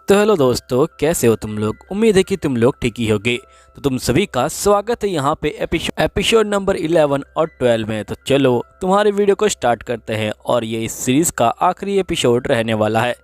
तो हेलो दोस्तों, कैसे हो तुम लोग। उम्मीद है कि तुम लोग ठीक ही होगे। तो तुम सभी का स्वागत है यहाँ पे एपिसोड नंबर 11 और 12 में। तो चलो तुम्हारे वीडियो को स्टार्ट करते हैं और ये इस सीरीज़ का आखिरी एपिसोड रहने वाला है।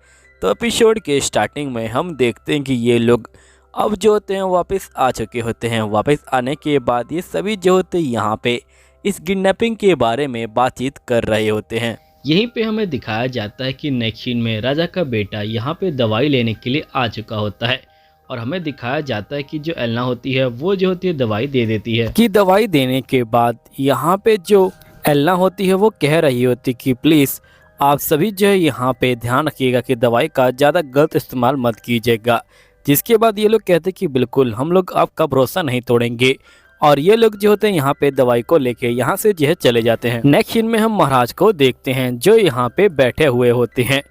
तो एपिसोड के स्टार्टिंग में हम देखते हैं कि ये लोग अब जो होते हैं वापस आ चुके होते हैं। वापस आने के बाद ये सभी जो होते हैं यहाँ पे इस किडनैपिंग के बारे में बातचीत कर रहे होते हैं। यहीं पे हमें दिखाया जाता है कि नेक्स्ट सीन में राजा का बेटा यहाँ पे दवाई लेने के लिए आ चुका होता है और हमें दिखाया जाता है कि जो एलना होती है वो जो होती है दवाई दे देती है। कि दवाई देने के बाद यहाँ पे जो एलना होती है वो कह रही होती कि प्लीज़ आप सभी जो है यहाँ पे ध्यान रखिएगा कि दवाई का ज़्यादा गलत इस्तेमाल मत कीजिएगा। जिसके बाद ये लोग कहते कि बिल्कुल हम लोग आपका भरोसा नहीं तोड़ेंगे और ये लोग जो होते हैं यहाँ पे दवाई को लेके यहाँ से जो है चले जाते हैं। नेक्स्ट सीन में हम महाराज को देखते हैं जो यहाँ पे बैठे हुए होते हैं।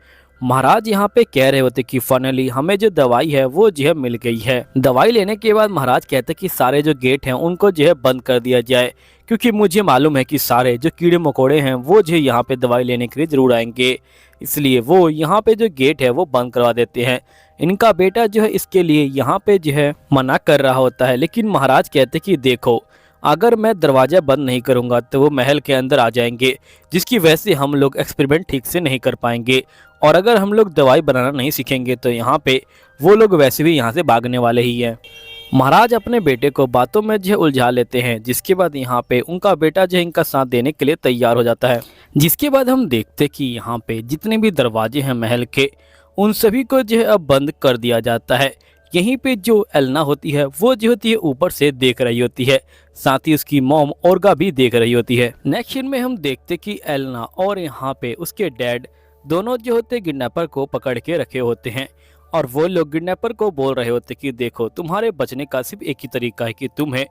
महाराज यहाँ पे कह रहे होते कि फाइनली हमें जो दवाई है वो जो है मिल गई है। दवाई लेने के बाद महाराज कहते कि सारे जो गेट हैं उनको जो है बंद कर दिया जाए, क्योंकि मुझे मालूम है कि सारे जो कीड़े मकोड़े हैं वो जो यहाँ पे दवाई लेने के लिए जरूर आएंगे, इसलिए वो यहाँ पे जो गेट है वो बंद करवा देते हैं। इनका बेटा जो है इसके लिए यहाँ पे जो है मना कर रहा होता है, लेकिन महाराज कहते कि देखो अगर मैं दरवाज़ा बंद नहीं करूँगा तो वो महल के अंदर आ जाएंगे, जिसकी वजह से हम लोग एक्सपेरिमेंट ठीक से नहीं कर पाएंगे और अगर हम लोग दवाई बनाना नहीं सीखेंगे तो यहाँ पे वो लोग वैसे भी यहाँ से भागने वाले ही हैं। महाराज अपने बेटे को बातों में जो उलझा लेते हैं, जिसके बाद यहाँ पे उनका बेटा जो इनका साथ देने के लिए तैयार हो जाता है। जिसके बाद हम देखते कि यहाँ पे जितने भी दरवाजे हैं महल के उन सभी को जो है अब बंद कर दिया जाता है। यहीं पे जो एलना होती है वो जो होती है ऊपर से देख रही होती है, साथ ही उसकी मॉम ओर्गा भी देख रही होती है। नेक्स्ट सीन में हम देखते कि एलना और यहाँ पे उसके डैड दोनों जो होते किडनैपर को पकड़ के रखे होते हैं और वो लोग किडनैपर को बोल रहे होते कि देखो तुम्हारे बचने का सिर्फ एक ही तरीका है कि तुम्हें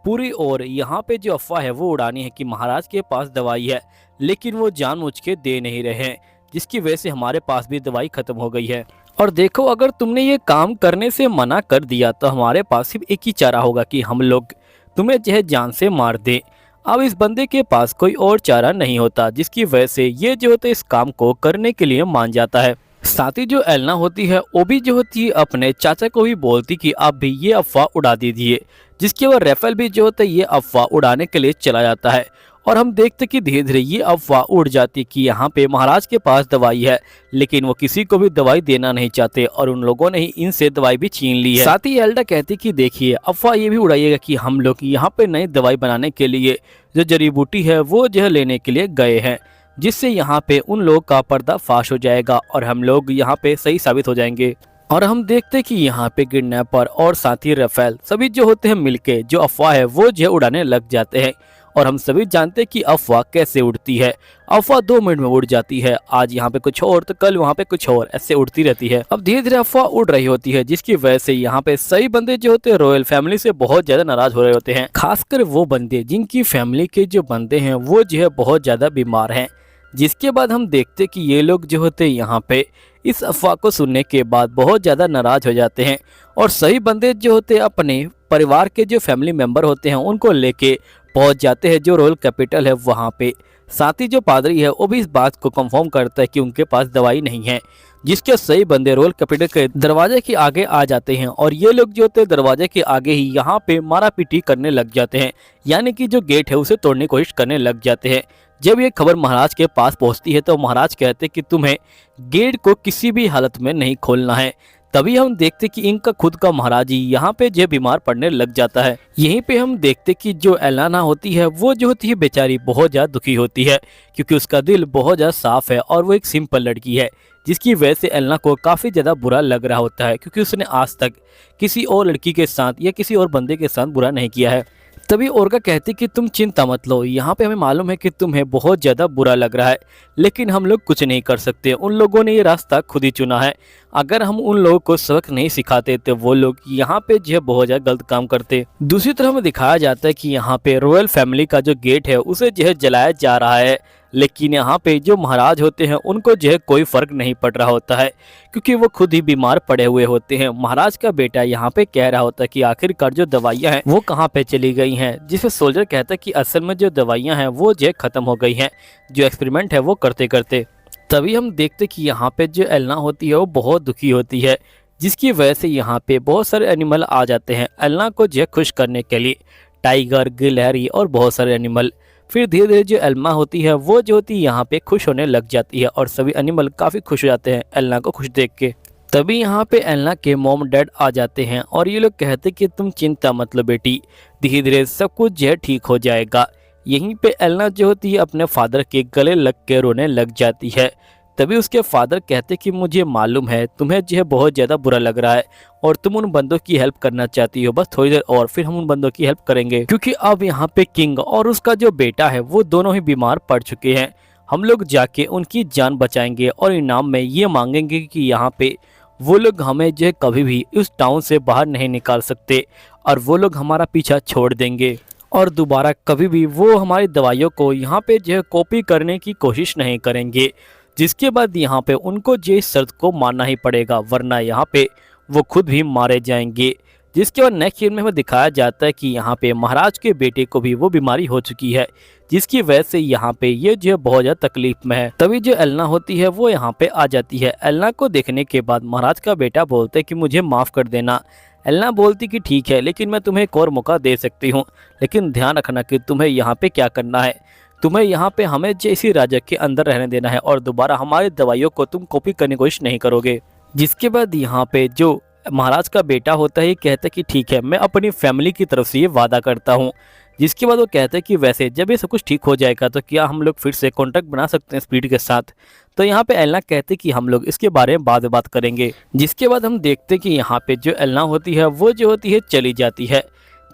पूरी और यहाँ पे जो अफवाह है वो उड़ानी है कि महाराज के पास दवाई है, लेकिन वो जानबूझ के दे नहीं रहे हैं, जिसकी वजह से हमारे पास भी दवाई खत्म हो गई है। और देखो अगर तुमने ये काम करने से मना कर दिया तो हमारे पास सिर्फ एक ही चारा होगा कि हम लोग तुम्हें जो है जान से मार दें। अब इस बंदे के पास कोई और चारा नहीं होता, जिसकी वजह से ये जो होता है इस काम को करने के लिए मान जाता है। साथ ही जो एलना होती है वो भी जो होती है अपने चाचा को भी बोलती कि आप भी ये अफवाह उड़ा दीजिए, जिसके बाद राफेल भी जो होता है ये अफवाह उड़ाने के लिए चला जाता है और हम देखते कि धीरे धीरे ये अफवाह उड़ जाती कि यहाँ पे महाराज के पास दवाई है, लेकिन वो किसी को भी दवाई देना नहीं चाहते और उन लोगों ने ही इनसे दवाई भी छीन ली है। साथ ही एल्डा कहती कि देखिए अफवाह ये भी उड़ाइएगा कि हम लोग यहाँ पे नई दवाई बनाने के लिए जो जड़ी बूटी है वो जो है लेने के लिए गए हैं, जिससे यहाँ पे उन लोगों का पर्दाफाश हो जाएगा और हम लोग यहाँ पे सही साबित हो जाएंगे। और हम देखते कि यहाँ पे किडनैपर और साथी राफेल सभी जो होते हैं मिलके जो अफवाह है वो जो उड़ाने लग जाते हैं और हम सभी जानते हैं कि अफवाह कैसे उड़ती है। अफवाह 2 मिनट में उड़ जाती है, आज यहाँ पे कुछ और तो कल वहाँ पे कुछ और, ऐसे उड़ती रहती है। अब धीरे धीरे अफवाह उड़ रही होती है, जिसकी वजह से यहाँ पे सही बंदे जो होते हैं रॉयल फैमिली से बहुत ज्यादा नाराज हो रहे होते हैं, खासकर वो बंदे जिनकी फैमिली के जो बंदे हैं वो जो है बहुत ज्यादा बीमार हैं। जिसके बाद हम देखते कि ये लोग जो होते हैं यहाँ पे इस अफवाह को सुनने के बाद बहुत ज़्यादा नाराज हो जाते हैं और सही बंदे जो होते हैं अपने परिवार के जो फैमिली मेंबर होते हैं उनको लेके पहुंच जाते हैं जो रॉयल कैपिटल है वहाँ पे। साथ ही जो पादरी है वो भी इस बात को कंफर्म करता है कि उनके पास दवाई नहीं है, जिसके सही बंदे रॉयल कैपिटल के दरवाजे के आगे आ जाते हैं और ये लोग जो होते हैं दरवाजे के आगे ही यहाँ पे मारा पीटी करने लग जाते हैं, यानी कि जो गेट है उसे तोड़ने की कोशिश करने लग जाते हैं। जब ये खबर महाराज के पास पहुंचती है तो महाराज कहते कि तुम्हें गेट को किसी भी हालत में नहीं खोलना है। तभी हम देखते कि इनका खुद का महाराज ही यहाँ पे जो बीमार पड़ने लग जाता है। यहीं पे हम देखते कि जो एलाना होती है वो जो होती है बेचारी बहुत ज़्यादा दुखी होती है, क्योंकि उसका दिल बहुत ज़्यादा साफ है और वो एक सिंपल लड़की है, जिसकी वजह से एलना को काफ़ी ज़्यादा बुरा लग रहा होता है, क्योंकि उसने आज तक किसी और लड़की के साथ या किसी और बंदे के साथ बुरा नहीं किया है। तभी ओर्गा कहती कि तुम चिंता मत लो, यहाँ पे हमें मालूम है कि तुम्हें बहुत ज़्यादा बुरा लग रहा है, लेकिन हम लोग कुछ नहीं कर सकते, उन लोगों ने ये रास्ता खुद ही चुना है। अगर हम उन लोगों को सबक नहीं सिखाते तो वो लोग यहाँ पे जो है बहुत ज़्यादा गलत काम करते। दूसरी तरफ हमें दिखाया जाता है कि यहाँ पे रॉयल फैमिली का जो गेट है उसे जो है जलाया जा रहा है, लेकिन यहाँ पे जो महाराज होते हैं उनको जो है कोई फर्क नहीं पड़ रहा होता है, क्योंकि वो खुद ही बीमार पड़े हुए होते हैं। महाराज का बेटा यहाँ पे कह रहा होता है कि आखिरकार जो दवाइयाँ हैं वो कहाँ पे चली गई हैं, जिससे सोल्जर कहता है कि असल में जो दवाइयाँ हैं वो जो खत्म हो गई हैं, जो एक्सपेरिमेंट है वो करते करते। तभी हम देखते कि यहाँ पे जो एलना होती है वो बहुत दुखी होती है, जिसकी वजह से यहाँ पे बहुत सारे एनिमल आ जाते हैं एलना को जो है खुश करने के लिए। टाइगर, गिलहरी और बहुत सारे एनिमल। फिर धीरे धीरे जो एल्मा होती है वो जो होती है यहाँ पे खुश होने लग जाती है और सभी एनिमल काफ़ी खुश हो जाते हैं एलना को खुश देख के। तभी यहाँ पे एलना के मॉम डैड आ जाते हैं और ये लोग कहते कि तुम चिंता मत लो बेटी, धीरे धीरे सब कुछ जो है ठीक हो जाएगा। यहीं पे एलना जो होती है अपने फादर के गले लग के रोने लग जाती है। तभी उसके फादर कहते कि मुझे मालूम है तुम्हें जो है बहुत ज़्यादा बुरा लग रहा है और तुम उन बंदों की हेल्प करना चाहती हो, बस थोड़ी देर और फिर हम उन बंदों की हेल्प करेंगे, क्योंकि अब यहाँ पे किंग और उसका जो बेटा है वो दोनों ही बीमार पड़ चुके हैं। हम लोग जाके उनकी जान बचाएंगे और इनाम में ये मांगेंगे कि यहाँ पे वो लोग हमें जो है कभी भी इस टाउन से बाहर नहीं निकाल सकते और वो लोग हमारा पीछा छोड़ देंगे और दोबारा कभी भी वो हमारी दवाइयों को यहाँ पे जो है कॉपी करने की कोशिश नहीं करेंगे। जिसके बाद यहाँ पे उनको जो इस शर्त को मानना ही पड़ेगा, वरना यहाँ पे वो खुद भी मारे जाएंगे। जिसके बाद नेक्स्ट सीन में हमें दिखाया जाता है कि यहाँ पे महाराज के बेटे को भी वो बीमारी हो चुकी है, जिसकी वजह से यहाँ पे ये जो है बहुत ज़्यादा तकलीफ में है। तभी जो एलना होती है वो यहाँ पे आ जाती है। एलना को देखने के बाद महाराज का बेटा बोलते कि मुझे माफ़ कर देना। एलना बोलती कि ठीक है, लेकिन मैं तुम्हें एक और मौका दे सकती हूँ, लेकिन ध्यान रखना कि तुम्हें यहाँ पे क्या करना है। तुम्हें यहाँ पे हमें जो इसी राज्य के अंदर रहने देना है और दोबारा हमारी दवाइयों को तुम कॉपी करने की कोशिश नहीं करोगे। जिसके बाद यहाँ पे जो महाराज का बेटा होता है कहता है कि ठीक है, मैं अपनी फैमिली की तरफ से ये वादा करता हूँ। जिसके बाद वो कहते हैं कि वैसे जब ये सब कुछ ठीक हो जाएगा तो क्या हम लोग फिर से कॉन्टैक्ट बना सकते हैं स्पीड के साथ। तो यहाँ पे एलना कहते कि हम लोग इसके बारे में बाद में बात करेंगे। जिसके बाद हम देखते कि यहाँ पे जो एलना होती है वो जो होती है चली जाती है।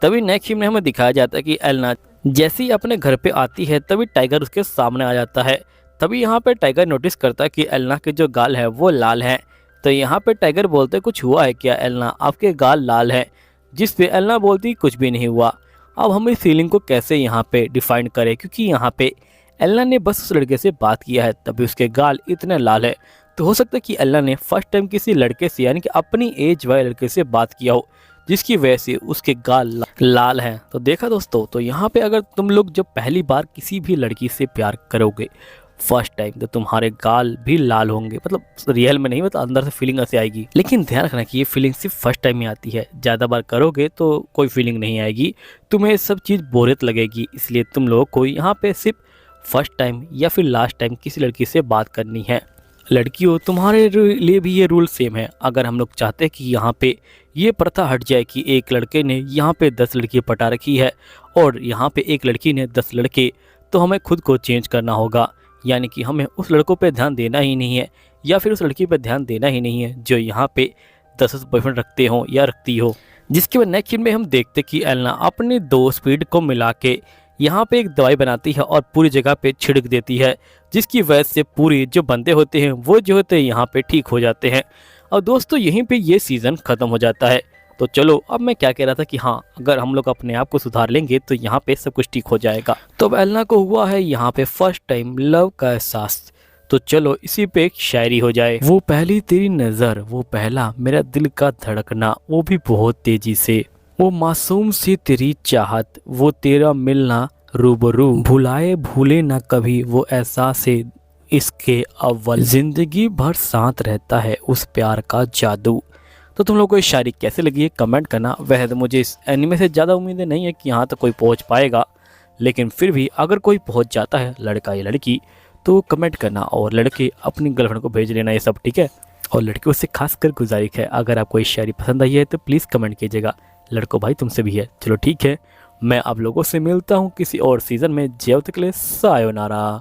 तभी नेक्स्ट सीन में हमें दिखाया जाता है कि एलना जैसे ही अपने घर पे आती है तभी टाइगर उसके सामने आ जाता है। तभी यहाँ पे टाइगर नोटिस करता है कि एलना के जो गाल है वो लाल है। तो यहाँ पे टाइगर बोलते कुछ हुआ है क्या एलना, आपके गाल लाल है। जिस पे एलना बोलती कुछ भी नहीं हुआ। अब हम इस फीलिंग को कैसे यहाँ पे डिफाइन करें, क्योंकि यहाँ पे एलना ने बस उस लड़के से बात किया है तभी उसके गाल इतने लाल है। तो हो सकता है कि एलना ने फर्स्ट टाइम किसी लड़के से यानी कि अपनी एज वाले लड़के से बात किया हो, जिसकी वजह से उसके गाल लाल हैं। तो देखा दोस्तों, तो यहाँ पे अगर तुम लोग जब पहली बार किसी भी लड़की से प्यार करोगे फर्स्ट टाइम, तो तुम्हारे गाल भी लाल होंगे, मतलब रियल में नहीं, मतलब अंदर से फीलिंग ऐसे आएगी। लेकिन ध्यान रखना कि ये फीलिंग सिर्फ फर्स्ट टाइम में आती है, ज़्यादा बार करोगे तो कोई फीलिंग नहीं आएगी, तुम्हें सब चीज़ बोरियत लगेगी। इसलिए तुम लोगों को यहाँ पे सिर्फ फर्स्ट टाइम या फिर लास्ट टाइम किसी लड़की से बात करनी है। लड़कियों, तुम्हारे लिए भी ये रूल सेम है। अगर हम लोग चाहते हैं कि यहाँ पे ये प्रथा हट जाए कि एक लड़के ने यहाँ पे 10 लड़की पटा रखी है और यहाँ पे एक लड़की ने 10 लड़के, तो हमें खुद को चेंज करना होगा। यानी कि हमें उस लड़कों पे ध्यान देना ही नहीं है या फिर उस लड़की पे ध्यान देना ही नहीं है जो यहाँ पे 10 बॉयफ्रेंड रखते हो या रखती हो। जिसके बाद नेक्स्ट सीन में हम देखते कि एलना अपनी 2 स्पीड को मिला के यहाँ पे एक दवाई बनाती है और पूरी जगह पे छिड़क देती है, जिसकी वजह से पूरी जो बंदे होते हैं वो जो होते हैं यहाँ पे ठीक हो जाते हैं। और दोस्तों यहीं पे ये सीज़न ख़त्म हो जाता है। तो चलो, अब मैं क्या कह रहा था कि हाँ, अगर हम लोग अपने आप को सुधार लेंगे तो यहाँ पे सब कुछ ठीक हो जाएगा। तो अब एलना को हुआ है यहाँ पे फर्स्ट टाइम लव का एहसास। तो चलो इसी पे एक शायरी हो जाए। वो पहली तेरी नज़र, वो पहला मेरा दिल का धड़कना, वो भी बहुत तेजी से, वो मासूम सी तेरी चाहत, वो तेरा मिलना रूबरू, भुलाए भूले ना कभी वो एहसास है इसके अव्वल, जिंदगी भर साथ रहता है उस प्यार का जादू। तो तुम लोगों को ये शायरी कैसे लगी है कमेंट करना। वैसे तो मुझे इस एनीमे से ज़्यादा उम्मीदें नहीं है कि यहाँ तक कोई पहुँच पाएगा, लेकिन फिर भी अगर कोई पहुँच जाता है, लड़का या लड़की, तो कमेंट करना। और लड़के अपनी गर्लफ्रेंड को भेज लेना, ये सब ठीक है। और लड़कियों से खासकर गुजारिश है, अगर आपको ये शायरी पसंद आई है तो प्लीज़ कमेंट कीजिएगा। लड़कों भाई तुमसे भी है। चलो ठीक है, मैं आप लोगों से मिलता हूँ किसी और सीज़न में। जब तक के लिए सायोनारा।